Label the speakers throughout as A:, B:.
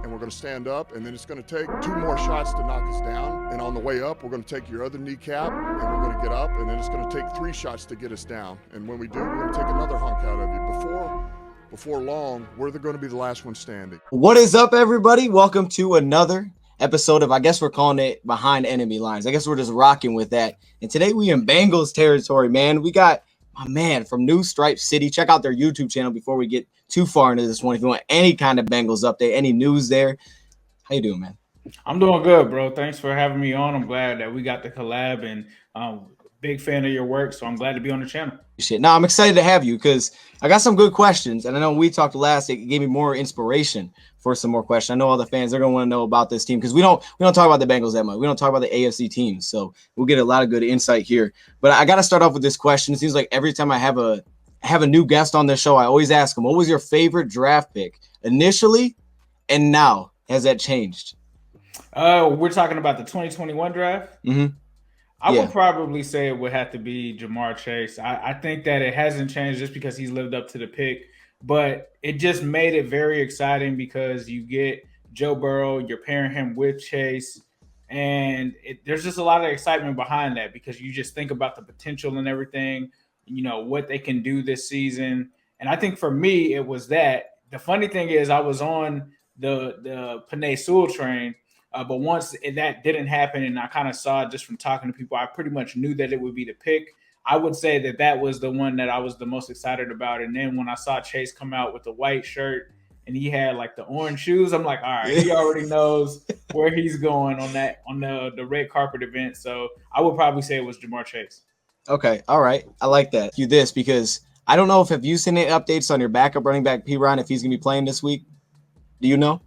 A: and we're going to stand up, and then it's going to take 2 more shots to knock us down. And on the way up, we're going to take your other kneecap, and we're going to get up, and then it's going to take 3 shots to get us down. And when we do, we're going to take another hunk out of you. Before long, we're going to be the last one standing.
B: What is up, everybody? Welcome to another episode of, I guess we're calling it Behind Enemy Lines. I guess we're just rocking with that. And today we in Bengals territory, man. We got my man from New Stripe City. Check out their YouTube channel before we get too far into this one. If you want any kind of Bengals update, any news there. How you doing, man?
C: I'm doing good, bro. Thanks for having me on. I'm glad that we got the collab, and big fan of your work, so I'm glad to be on the channel.
B: Shit. Now I'm excited to have you because I got some good questions, and I know we talked last. It gave me more inspiration for some more questions. I know all the fans are gonna want to know about this team because we don't talk about the Bengals that much. We don't talk about the AFC teams, so we'll get a lot of good insight here. But I got to start off with this question. It seems like every time I have a new guest on the show, I always ask them, "What was your favorite draft pick initially, and now has that changed?"
C: We're talking about the 2021 draft.
B: Mm-hmm.
C: I would probably say it would have to be Jamar Chase. I think that it hasn't changed just because he's lived up to the pick, but it just made it very exciting because you get Joe Burrow, you're pairing him with Chase, and there's just a lot of excitement behind that because you just think about the potential and everything, you know, what they can do this season. And I think for me, it was that. The funny thing is I was on the Penei Sewell train, but once that didn't happen and I kind of saw it just from talking to people, I pretty much knew that it would be the pick. I would say that was the one that I was the most excited about. And then when I saw Chase come out with the white shirt and he had like the orange shoes, I'm like, all right, he already knows where he's going on the red carpet event. So I would probably say it was Jamar Chase.
B: Okay. All right. I like that. You this because I don't know if have you seen any updates on your backup running back P-Ron if he's going to be playing this week. Do you know?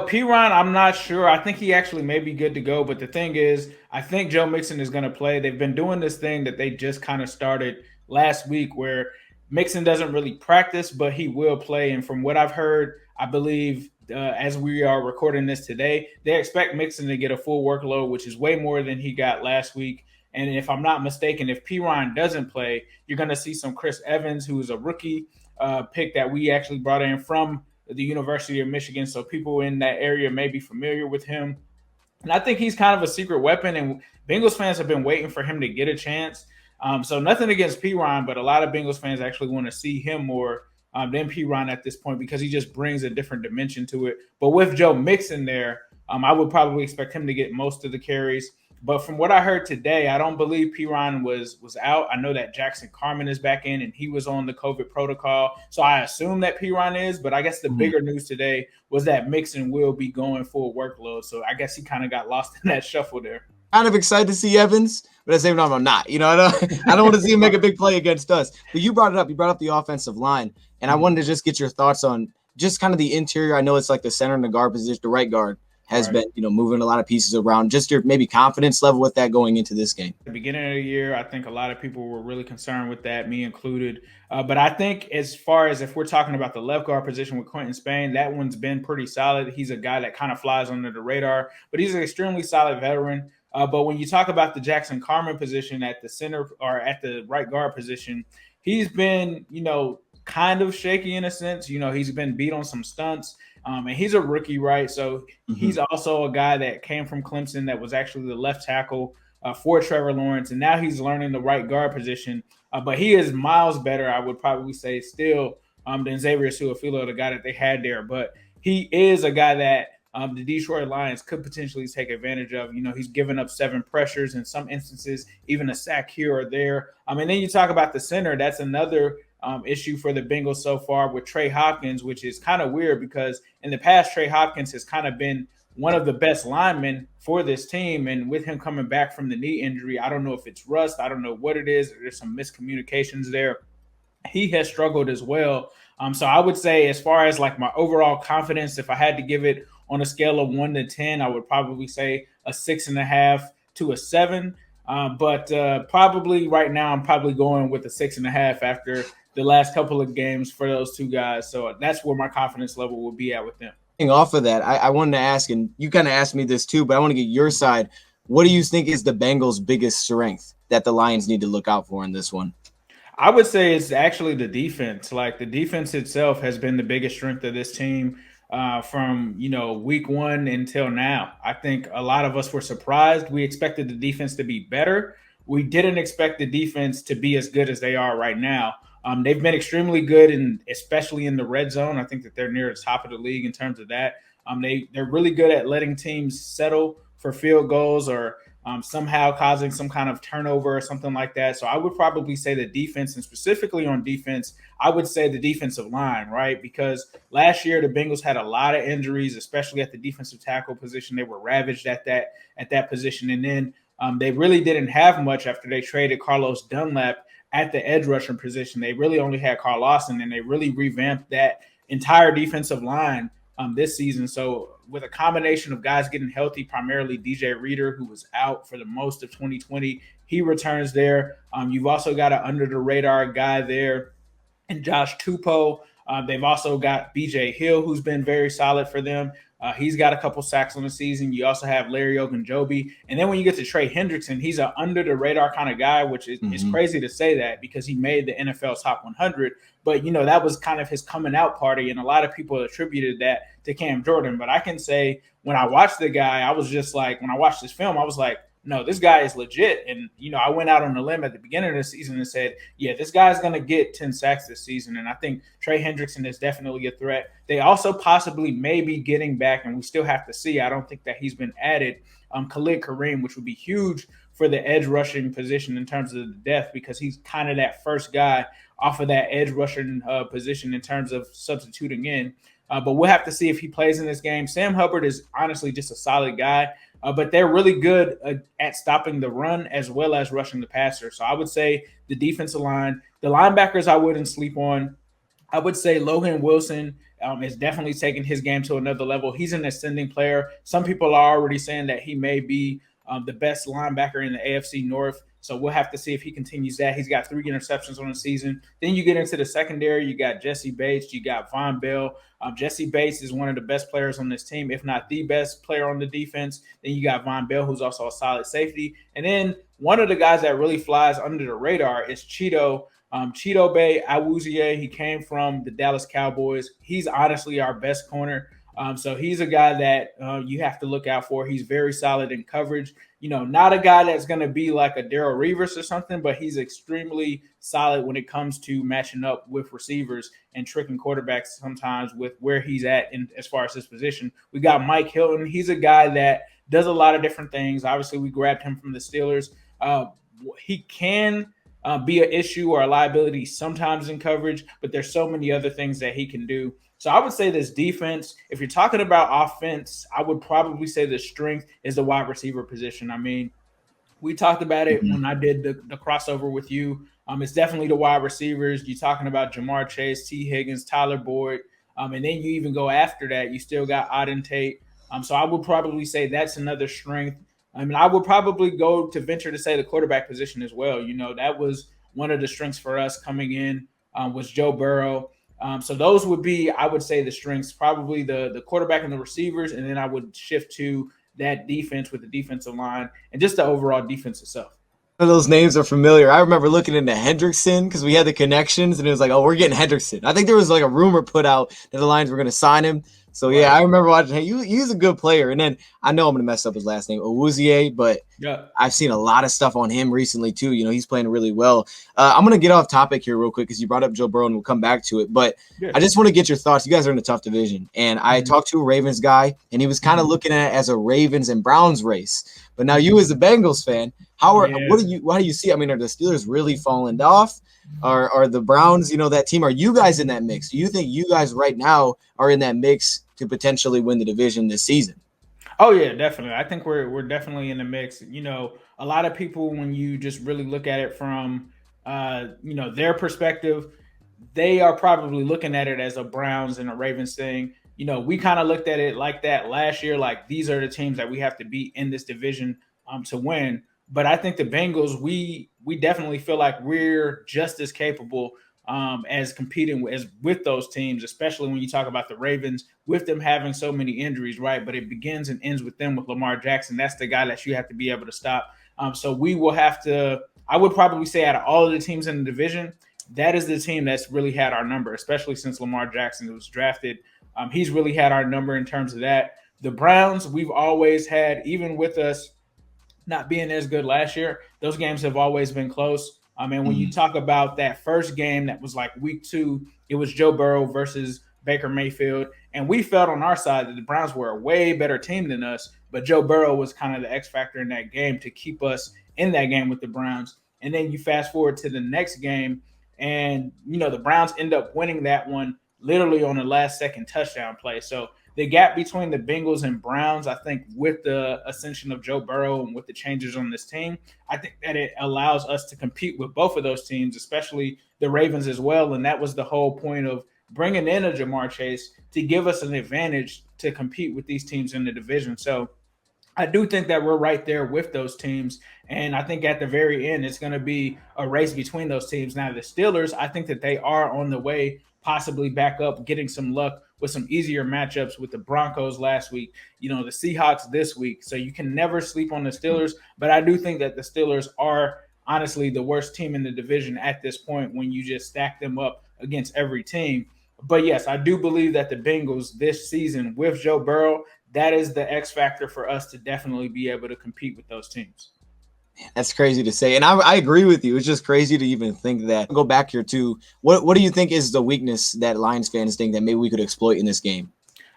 C: P-Ron, I'm not sure. I think he actually may be good to go. But the thing is, I think Joe Mixon is going to play. They've been doing this thing that they just kind of started last week where Mixon doesn't really practice, but he will play. And from what I've heard, I believe as we are recording this today, they expect Mixon to get a full workload, which is way more than he got last week. And if I'm not mistaken, if P-Ron doesn't play, you're going to see some Chris Evans, who is a rookie pick that we actually brought in from the University of Michigan, so people in that area may be familiar with him. And I think he's kind of a secret weapon, and Bengals fans have been waiting for him to get a chance. So nothing against P-Ron, but a lot of Bengals fans actually want to see him more than P-Ron at this point because he just brings a different dimension to it. But with Joe Mixon there, I would probably expect him to get most of the carries. But from what I heard today, I don't believe P-Ron was out. I know that Jackson Carman is back in, and he was on the COVID protocol. So I assume that P-Ron is. But I guess the bigger news today was that Mixon will be going full workload. So I guess he kind of got lost in that shuffle there.
B: Kind of excited to see Evans, but at the same time, I'm not. You know, I don't want to see him make a big play against us. But you brought it up. You brought up the offensive line, and I wanted to just get your thoughts on just kind of the interior. I know it's like the center and the guard position, the right guard has been, moving a lot of pieces around. Just your maybe confidence level with that going into this game.
C: At the beginning of the year, I think a lot of people were really concerned with that, me included. But I think as far as if we're talking about the left guard position with Quentin Spain, that one's been pretty solid. He's a guy that kind of flies under the radar, but he's an extremely solid veteran. But when you talk about the Jackson Carman position at the center or at the right guard position, he's been, kind of shaky in a sense. He's been beat on some stunts. And he's a rookie, right? So he's also a guy that came from Clemson that was actually the left tackle for Trevor Lawrence. And now he's learning the right guard position. But he is miles better, I would probably say, still than Xavier Su'a-Filo, the guy that they had there. But he is a guy that the Detroit Lions could potentially take advantage of. He's given up 7 pressures in some instances, even a sack here or there. And then you talk about the center. That's another issue for the Bengals so far with Trey Hopkins, which is kind of weird because in the past, Trey Hopkins has kind of been one of the best linemen for this team. And with him coming back from the knee injury, I don't know if it's rust. I don't know what it is. There's some miscommunications there. He has struggled as well. So I would say as far as like my overall confidence, if I had to give it on a scale of 1 to 10, I would probably say a 6.5 to a 7. But probably right now, I'm probably going with a 6.5 after the last couple of games for those two guys. So that's where my confidence level will be at with them.
B: Off of that, I wanted to ask, and you kind of asked me this too, but I want to get your side. What do you think is the Bengals' biggest strength that the Lions need to look out for in this one?
C: I would say it's actually the defense. Like the defense itself has been the biggest strength of this team. from week one until now. I think a lot of us were surprised. We expected the defense to be better. We didn't expect the defense to be as good as they are right now. They've been extremely good, especially in the red zone. I think that they're near the top of the league in terms of that. They're really good at letting teams settle for field goals or somehow causing some kind of turnover or something like that. So I would probably say the defense, and specifically on defense, I would say the defensive line, right? Because last year the Bengals had a lot of injuries, especially at the defensive tackle position. They were ravaged at that position, and then they really didn't have much after they traded Carlos Dunlap at the edge rusher position. They really only had Carl Lawson, and they really revamped that entire defensive line this season. So with a combination of guys getting healthy, primarily DJ Reader, who was out for the most of 2020, he returns there. You've also got an under-the-radar guy there and Josh Tupou. They've also got BJ Hill, who's been very solid for them. He's got a couple sacks on the season. You also have Larry Ogunjobi. And then when you get to Trey Hendrickson, he's an under-the-radar kind of guy, which is crazy to say that because he made the NFL top 100. But, that was kind of his coming out party, and a lot of people attributed that to Cam Jordan. But I can say when I watched the guy, I was just like, when I watched this film, I was like, no, this guy is legit. And, I went out on a limb at the beginning of the season and said, yeah, this guy's going to get 10 sacks this season. And I think Trey Hendrickson is definitely a threat. They also possibly may be getting back, and we still have to see. I don't think that he's been added, Khalid Kareem, which would be huge for the edge rushing position in terms of the depth, because he's kind of that first guy off of that edge rushing position in terms of substituting in. But we'll have to see if he plays in this game. Sam Hubbard is honestly just a solid guy. But they're really good at stopping the run as well as rushing the passer. So I would say the defensive line, the linebackers I wouldn't sleep on. I would say Logan Wilson is definitely taking his game to another level. He's an ascending player. Some people are already saying that he may be the best linebacker in the AFC North. So we'll have to see if he continues that. He's got 3 interceptions on the season. Then you get into the secondary. You got Jesse Bates. You got Von Bell. Jesse Bates is one of the best players on this team, if not the best player on the defense. Then you got Von Bell, who's also a solid safety. And then one of the guys that really flies under the radar is Chidobe Awuzie. He came from the Dallas Cowboys. He's honestly our best corner. So he's a guy that you have to look out for. He's very solid in coverage. Not a guy that's going to be like a Darrell Revis or something, but he's extremely solid when it comes to matching up with receivers and tricking quarterbacks sometimes with where he's at as far as his position. We got Mike Hilton. He's a guy that does a lot of different things. Obviously, we grabbed him from the Steelers. He can be an issue or a liability sometimes in coverage, but there's so many other things that he can do. So I would say this defense, if you're talking about offense, I would probably say the strength is the wide receiver position. I mean, we talked about it when I did the crossover with you. It's definitely the wide receivers. You're talking about Jamar Chase, T. Higgins, Tyler Boyd. And then you even go after that. You still got Auden Tate. So I would probably say that's another strength. I mean, I would probably go to venture to say the quarterback position as well. That was one of the strengths for us coming in was Joe Burrow. So those would be, I would say, the strengths, probably the quarterback and the receivers, and then I would shift to that defense with the defensive line and just the overall defense itself.
B: Those names are familiar. I remember looking into Hendrickson because we had the connections, and it was like, oh, we're getting Hendrickson. I think there was like a rumor put out that the Lions were going to sign him. So, yeah, I remember watching him. He's a good player. And then I know I'm going to mess up his last name, Awuzie, but I've seen a lot of stuff on him recently, too. He's playing really well. I'm going to get off topic here real quick because you brought up Joe Burrow, and we'll come back to it. But I just want to get your thoughts. You guys are in a tough division. And I talked to a Ravens guy, and he was kind of looking at it as a Ravens and Browns race. But now you as a Bengals fan, how do you see? I mean, are the Steelers really falling off? Are the Browns, that team, are you guys in that mix? Do you think you guys right now are in that mix to potentially win the division this season?
C: Oh, yeah, definitely. I think we're definitely in the mix. A lot of people, when you just really look at it from, their perspective, they are probably looking at it as a Browns and a Ravens thing. We kind of looked at it like that last year, like these are the teams that we have to beat in this division to win. But I think the Bengals, we definitely feel like we're just as capable as competing with those teams, especially when you talk about the Ravens, with them having so many injuries, right? But it begins and ends with them with Lamar Jackson. That's the guy that you have to be able to stop. So we will have to, I would probably say out of all of the teams in the division, that is the team that's really had our number, especially since Lamar Jackson was drafted He's really had our number in terms of that. The Browns, we've always had, even with us not being as good last year, those games have always been close. And when you talk about that first game that was like week 2, it was Joe Burrow versus Baker Mayfield. And we felt on our side that the Browns were a way better team than us, but Joe Burrow was kind of the X factor in that game to keep us in that game with the Browns. And then you fast forward to the next game, and the Browns end up winning that one literally on the last second touchdown play. So the gap between the Bengals and Browns, I think with the ascension of Joe Burrow and with the changes on this team, I think that it allows us to compete with both of those teams, especially the Ravens as well. And that was the whole point of bringing in a Jamar Chase, to give us an advantage to compete with these teams in the division. So I do think that we're right there with those teams. And I think at the very end, it's going to be a race between those teams. Now, the Steelers, I think that they are on the way, possibly back up, getting some luck with some easier matchups with the Broncos last week, the Seahawks this week. So you can never sleep on the Steelers. But I do think that the Steelers are honestly the worst team in the division at this point when you just stack them up against every team. But yes, I do believe that the Bengals this season with Joe Burrow, that is the X factor for us to definitely be able to compete with those teams.
B: That's crazy to say. And I agree with you. It's just crazy to even think that. Go back here to what do you think is the weakness that Lions fans think that maybe we could exploit in this game?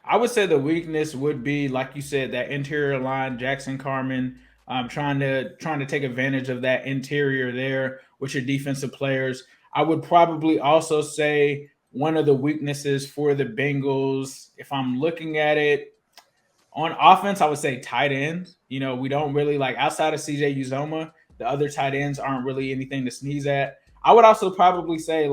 C: I would say the weakness would be, like you said, that interior line, Jackson Carman, trying to take advantage of that interior there with your defensive players. I would probably also say one of the weaknesses for the Bengals, if I'm looking at it, on offense, I would say tight ends. We don't really outside of CJ Uzoma, the other tight ends aren't really anything to sneeze at. I would also probably say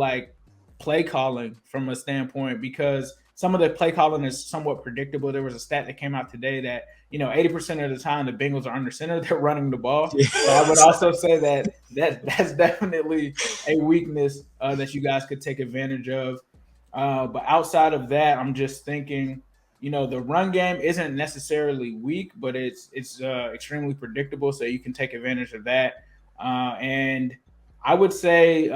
C: play calling from a standpoint, because some of the play calling is somewhat predictable. There was a stat that came out today that 80% of the time the Bengals are under center, they're running the ball. Yes. So I would also say that's definitely a weakness that you guys could take advantage of. But outside of that, I'm just thinking, the run game isn't necessarily weak, but it's extremely predictable, so you can take advantage of that. And I would say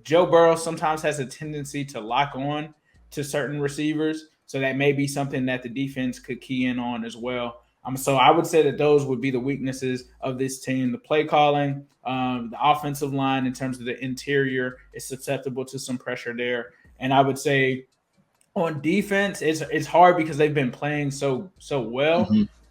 C: Joe Burrow sometimes has a tendency to lock on to certain receivers, so that may be something that the defense could key in on as well. So I would say that those would be the weaknesses of this team: the play calling, the offensive line in terms of the interior is susceptible to some pressure there, and I would say on defense, it's hard because they've been playing so well.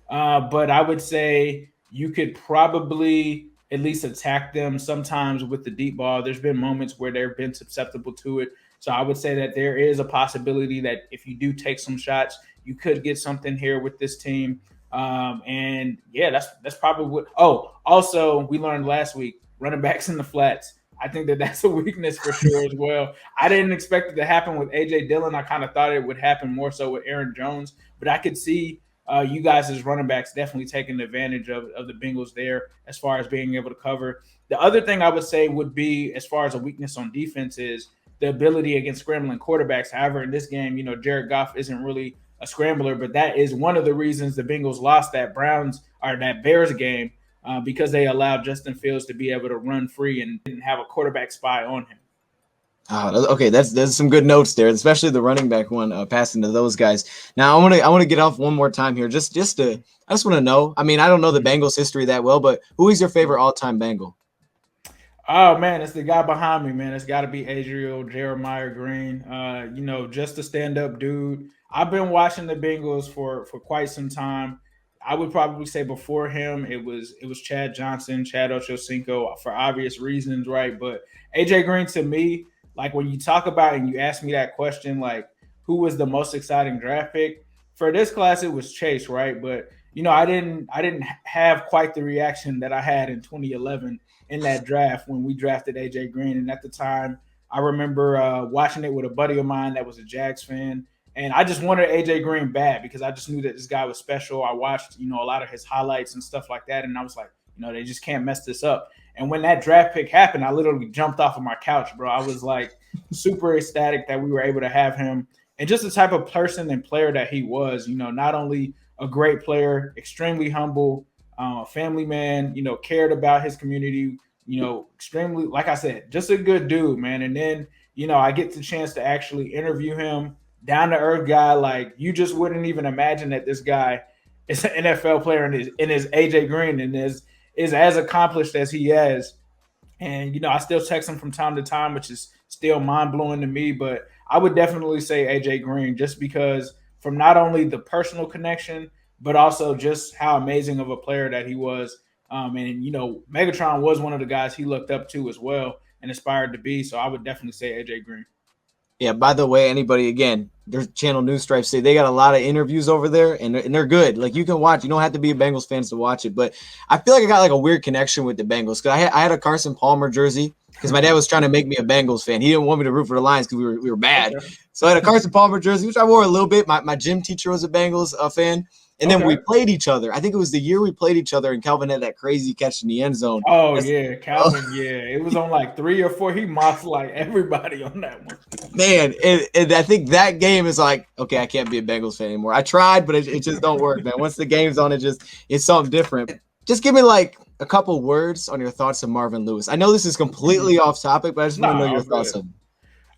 C: But I would say you could probably at least attack them sometimes with the deep ball. There's been moments where they've been susceptible to it. So I would say that there is a possibility that if you do take some shots, you could get something here with this team. And yeah, that's probably what. Oh, also we learned last week, running backs in the flats. I think that's a weakness for sure as well. I didn't expect it to happen with A.J. Dillon. I kind of thought it would happen more so with Aaron Jones, but I could see you guys as running backs definitely taking advantage of the Bengals there as far as being able to cover. The other thing I would say would be, as far as a weakness on defense, is the ability against scrambling quarterbacks. However, in this game, Jared Goff isn't really a scrambler, but that is one of the reasons the Bengals lost that Bears game. Because they allowed Justin Fields to be able to run free and didn't have a quarterback spy on him.
B: Okay, there's some good notes there, especially the running back one, passing to those guys. Now I want to get off one more time here, I just want to know. I mean, I don't know the Bengals history that well, but who is your favorite all-time Bengal?
C: Oh man, it's the guy behind me, man. It's got to be Adriel Jeremiah Green. Just a stand-up dude. I've been watching the Bengals for quite some time. I would probably say before him, it was Chad Johnson, Chad Ochocinco, for obvious reasons, right? But AJ Green, to me, when you talk about and you ask me that question, who was the most exciting draft pick for this class, it was Chase, right? But I didn't have quite the reaction that I had in 2011 in that draft when we drafted AJ Green. And at the time, I remember watching it with a buddy of mine that was a Jags fan. And I just wanted AJ Green bad because I just knew that this guy was special. I watched, a lot of his highlights and stuff like that. And I was like, they just can't mess this up. And when that draft pick happened, I literally jumped off of my couch, bro. I was super ecstatic that we were able to have him. And just the type of person and player that he was, not only a great player, extremely humble, family man, cared about his community, extremely, like I said, just a good dude, man. And then, I get the chance to actually interview him down to earth guy. Like you just wouldn't even imagine that this guy is an NFL player and is AJ Green and is as accomplished as he is. And I still text him from time to time, which is still mind blowing to me. But I would definitely say AJ Green, just because from not only the personal connection, but also just how amazing of a player that he was. And Megatron was one of the guys he looked up to as well and aspired to be. So I would definitely say AJ Green.
B: Yeah, by the way, anybody, again, their channel News Stripe say they got a lot of interviews over there, and they're good. Like, you can watch. You don't have to be a Bengals fan to watch it. But I feel like I got like a weird connection with the Bengals because I had a Carson Palmer jersey because my dad was trying to make me a Bengals fan. He didn't want me to root for the Lions because we were bad.
C: Okay.
B: So I had a Carson Palmer jersey, which I wore a little bit. My gym teacher was a Bengals fan. And then we played each other. I think it was the year we played each other, and Calvin had that crazy catch in the end zone.
C: Oh, yeah, Calvin, yeah. It was on like 3 or 4. He mocked like everybody on that one.
B: Man, and I think that game is like, okay, I can't be a Bengals fan anymore. I tried, but it just don't work, man. Once the game's on, it's something different. Just give me like a couple words on your thoughts of Marvin Lewis. I know this is completely off topic, but I just want to know your thoughts on him.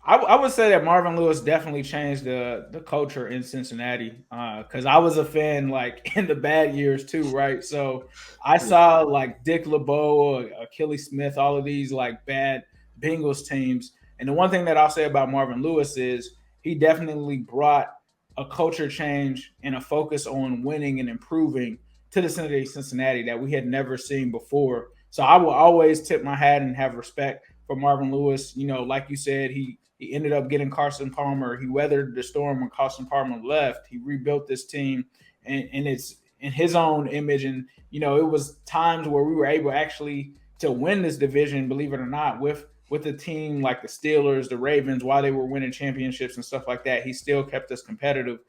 C: I would say that Marvin Lewis definitely changed the culture in Cincinnati because I was a fan like in the bad years too, right? So I saw like Dick LeBeau, Achilles Smith, all of these like bad Bengals teams. And the one thing that I'll say about Marvin Lewis is he definitely brought a culture change and a focus on winning and improving to the city of Cincinnati that we had never seen before. So I will always tip my hat and have respect for Marvin Lewis. Like you said, he ended up getting Carson Palmer. He weathered the storm when Carson Palmer left. He rebuilt this team, and it's in his own image. And it was times where we were able actually to win this division, believe it or not, with a team like the Steelers, the Ravens, while they were winning championships and stuff like that. He still kept us competitive.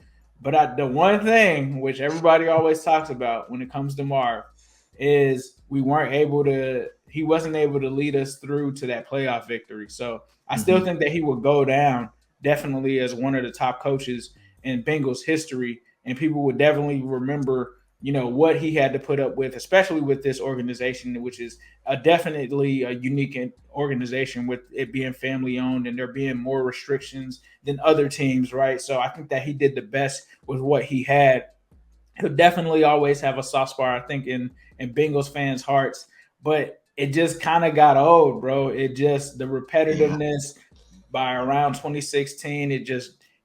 C: But the one thing which everybody always talks about when it comes to Marv is he wasn't able to lead us through to that playoff victory. So I still think that he will go down definitely as one of the top coaches in Bengals history, and people would definitely remember, what he had to put up with, especially with this organization, which is definitely a unique organization with it being family owned and there being more restrictions than other teams, right? So I think that he did the best with what he had. He'll definitely always have a soft spot, I think, in Bengals fans' hearts, but it just kind of got old, bro. The repetitiveness by around 2016,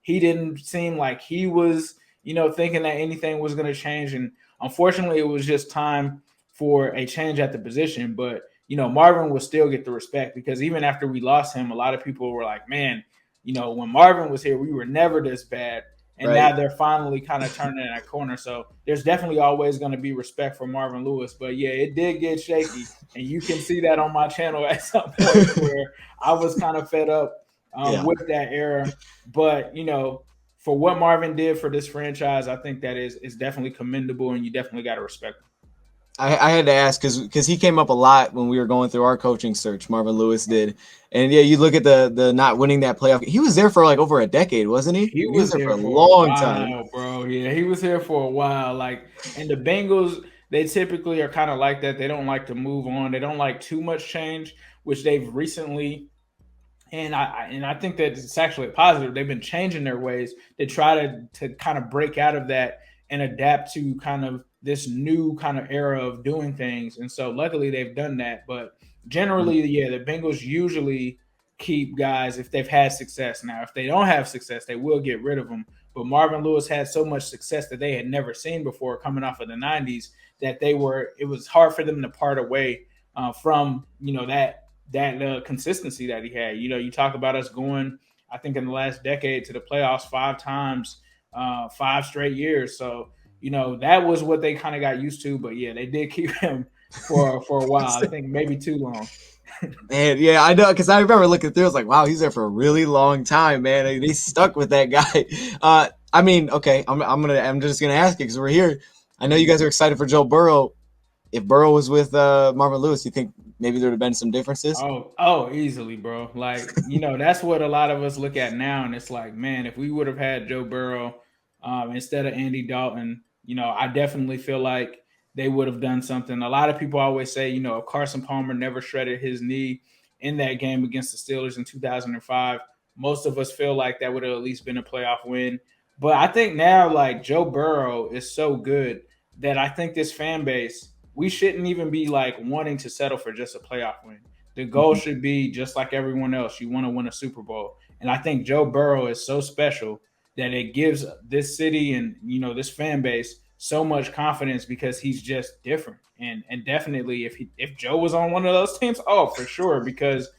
C: he didn't seem like he was, thinking that anything was going to change. And unfortunately, it was just time for a change at the position. But, Marvin will still get the respect because even after we lost him, a lot of people were like, man, when Marvin was here, we were never this bad. And now they're finally kind of turning that corner. So there's definitely always going to be respect for Marvin Lewis. But, yeah, it did get shaky. And you can see that on my channel at some point where I was kind of fed up with that era. But, for what Marvin did for this franchise, I think that is definitely commendable, and you definitely got to respect him.
B: I had to ask because he came up a lot when we were going through our coaching search. Marvin Lewis did, and you look at the not winning that playoff. He was there for like over a decade, wasn't he?
C: He was there for a long time, bro. Yeah, he was here for a while. And the Bengals, they typically are kind of like that. They don't like to move on. They don't like too much change, which they've recently. And I think that it's actually a positive. They've been changing their ways to try to kind of break out of that and adapt to kind of this new kind of era of doing things. And so luckily they've done that. But generally, the Bengals usually keep guys if they've had success. Now, if they don't have success, they will get rid of them. But Marvin Lewis had so much success that they had never seen before coming off of the 90s that it was hard for them to part away from, that consistency that he had. You talk about us going, I think in the last decade, to the playoffs 5 times, 5 straight years. So, that was what they kind of got used to. But yeah, they did keep him for a while. I think maybe too long.
B: Man, yeah, I know, because I remember looking through. I was like, wow, he's there for a really long time, man. They stuck with that guy. I mean, okay, I'm just gonna ask you because we're here. I know you guys are excited for Joe Burrow. If Burrow was with Marvin Lewis, you think maybe there would have been some differences?
C: Oh, easily, bro. That's what a lot of us look at now, and it's like, man, if we would have had Joe Burrow instead of Andy Dalton, I definitely feel like they would have done something. A lot of people always say, if Carson Palmer never shredded his knee in that game against the Steelers in 2005, most of us feel like that would have at least been a playoff win. But I think now, like, Joe Burrow is so good that I think this fan base, we shouldn't even be like wanting to settle for just a playoff win. The goal should be just like everyone else. You want to win a Super Bowl. And I think Joe Burrow is so special that it gives this city and, you know, this fan base so much confidence because he's just different. And definitely if Joe was on one of those teams, oh, for sure. Because,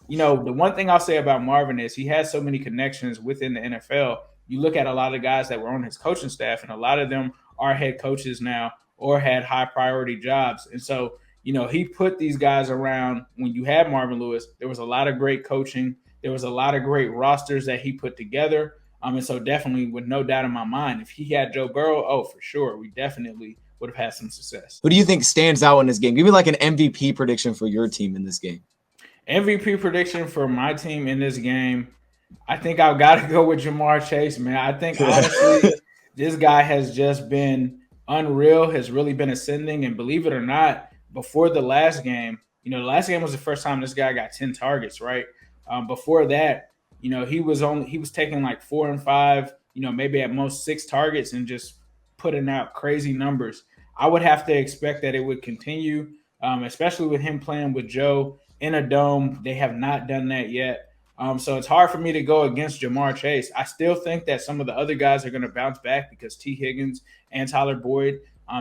C: you know, the one thing I'll say about Marvin is he has so many connections within the NFL. You look at a lot of guys that were on his coaching staff, and a lot of them are head coaches now or had high priority jobs. And so, you know, he put these guys around. When you had Marvin Lewis, there was a lot of great coaching. There was a lot of great rosters that he put together. And so definitely, with no doubt in my mind, if he had Joe Burrow, oh, for sure, we definitely would have had some success.
B: Who do you think stands out in this game? Give me like an MVP prediction for your team in this game.
C: MVP prediction for my team in this game, I think I've got to go with Ja'Marr Chase, man. I think, honestly, this guy has just been unreal, has really been ascending. And believe it or not, before the last game, you know, the last game was the first time this guy got 10 targets, right? Before that, you know, he was taking like 4 and 5, you know, maybe at most 6 targets and just putting out crazy numbers. I would have to expect that it would continue, especially with him playing with Joe in a dome. They have not done that yet. So it's hard for me to go against Ja'Marr Chase. I still think that some of the other guys are going to bounce back because T. Higgins and Tyler Boyd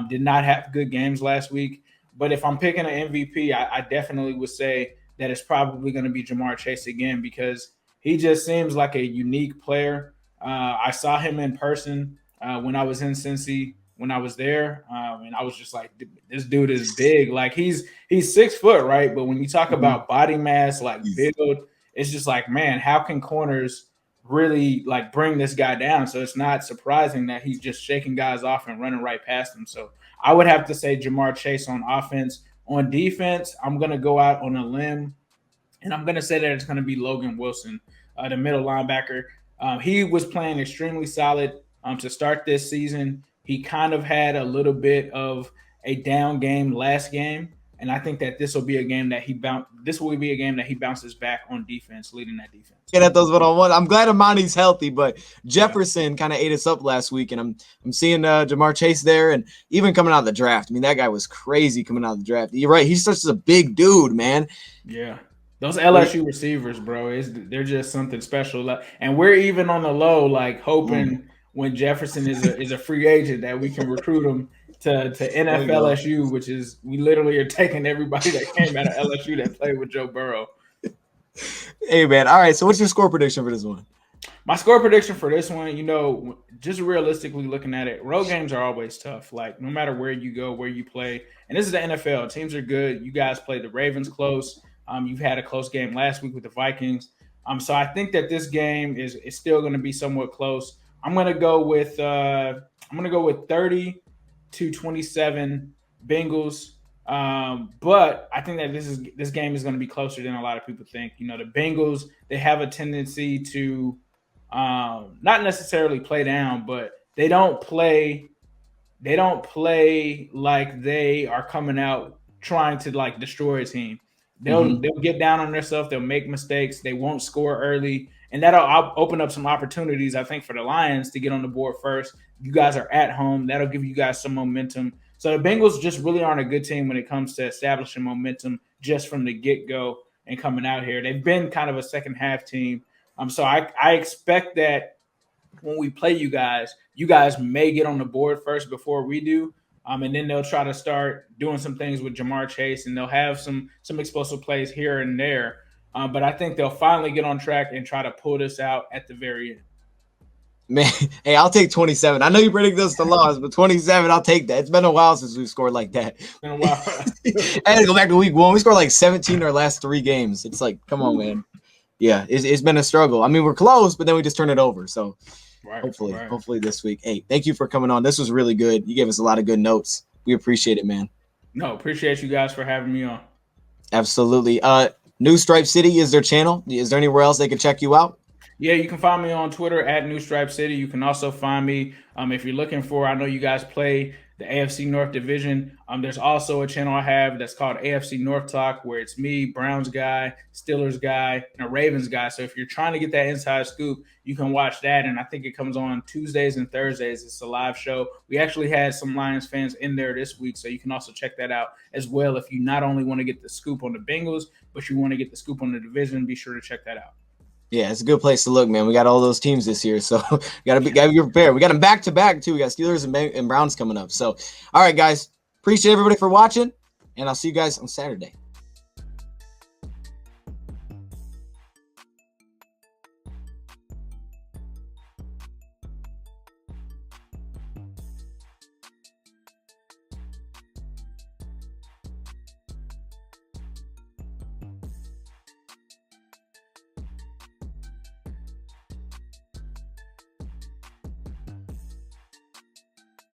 C: did not have good games last week. But if I'm picking an MVP, I definitely would say that it's probably going to be Ja'Marr Chase again because he just seems like a unique player. I saw him in person when I was in Cincy, when I was there, and I was just like, this dude is big. Like he's 6 foot, right? But when you talk about body mass, like build, it's just like, man, how can corners really like bring this guy down? So it's not surprising that he's just shaking guys off and running right past them. So I would have to say Ja'Marr Chase on offense. On defense, I'm going to go out on a limb, and I'm going to say that it's going to be Logan Wilson, the middle linebacker. He was playing extremely solid to start this season. He kind of had a little bit of a down game last game, and I think that this will be a game that he bounces back on defense, leading that defense.
B: Get at those one-on-one. I'm glad Amani's healthy, but Jefferson kind of ate us up last week, and I'm seeing Ja'Marr Chase there, and even coming out of the draft. I mean, that guy was crazy coming out of the draft. You're right. He's such a big dude, man.
C: Yeah. Those LSU receivers, bro, they're just something special. And we're even on the low, like hoping when Jefferson is a free agent that we can recruit him to NFLSU, which is we literally are taking everybody that came out of LSU that played with Joe Burrow.
B: Hey, man. All right. So what's your score prediction for this one?
C: My score prediction for this one, you know, just realistically looking at it, road games are always tough. Like no matter where you go, where you play. And this is the NFL. Teams are good. You guys played the Ravens close. You've had a close game last week with the Vikings. So I think that this game is still going to be somewhat close. I'm going to go with 30-27 Bengals. But I think that this game is going to be closer than a lot of people think. You know, the Bengals, they have a tendency to not necessarily play down, but they don't play like they are coming out trying to like destroy a team. They'll get down on themselves. They'll make mistakes. They won't score early. And that'll open up some opportunities, I think, for the Lions to get on the board first. You guys are at home. That'll give you guys some momentum. So the Bengals just really aren't a good team when it comes to establishing momentum just from the get-go and coming out here. They've been kind of a second-half team. So I expect that when we play you guys may get on the board first before we do. And then they'll try to start doing some things with Ja'Marr Chase, and they'll have some explosive plays here and there. But I think they'll finally get on track and try to pull this out at the very end.
B: Man, hey, I'll take 27. I know you predict us the loss, but 27, I'll take that. It's been a while since we've scored like that.
C: It's been a while.
B: I had to go back to week 1. We scored like 17 in our last 3 games. It's like, come on, man. Yeah, it's been a struggle. I mean, we're close, but then we just turn it over. So hopefully this week. Hey, thank you for coming on. This was really good. You gave us a lot of good notes. We appreciate it, man.
C: No, appreciate you guys for having me on.
B: Absolutely. New Stripe City is their channel. Is there anywhere else they can check you out?
C: Yeah, you can find me on Twitter at New Stripe City. You can also find me if you're looking for, I know you guys play the AFC North division. There's also a channel I have that's called AFC North Talk, where it's me, Browns guy, Steelers guy, and a Ravens guy. So if you're trying to get that inside scoop, you can watch that. And I think it comes on Tuesdays and Thursdays. It's a live show. We actually had some Lions fans in there this week, so you can also check that out as well. If you not only want to get the scoop on the Bengals, but you want to get the scoop on the division, be sure to check that out.
B: Yeah, it's a good place to look, man. We got all those teams this year, so gotta be prepared. We got them back to back too. We got Steelers and Browns coming up. So, all right, guys, appreciate everybody for watching, and I'll see you guys on Saturday.